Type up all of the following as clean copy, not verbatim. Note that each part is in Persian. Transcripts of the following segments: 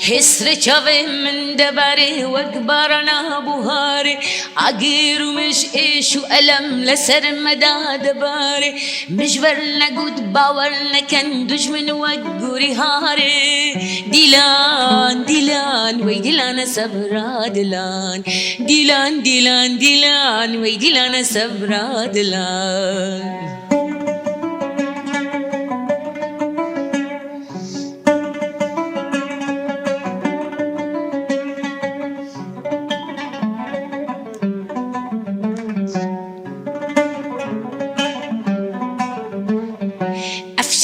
حسر چاوه من دباره وکبارنا بوهاره عگیر و مش ایش و علم لسر مداد باره مجور نگود باور نکن دشمن وگوری هاره دیلان دیلان وی دیلان صبر دیلان دیلان دیلان دیلان وی دیلان صبر دیلان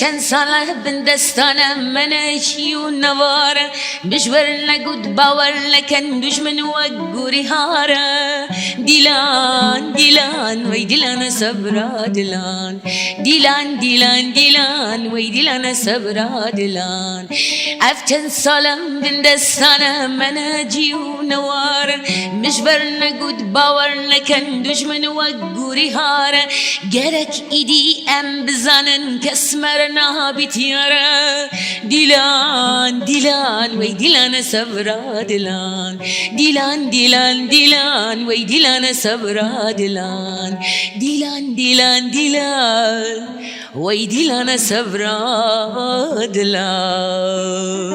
چند ساله بن دستانه منشی و نواره بجور نگود باور لکن دشمن و گوری هاره دیلان دیلان وی دیلان صبر دیلان دیلان دیلان دیلان وی دیلان صبر دیلان اف چند ساله بن دستانه منشی و نواره بجور نگود باور لکن دشمن و گوری هاره گرک ایدی ام بزنن کسمر نه بیتیاره دیلان دیلان وی دیلان صبر دیلان دیلان دیلان دیلان وی دیلان صبر دیلان دیلان دیلان دیلان وی دیلان صبر دیلان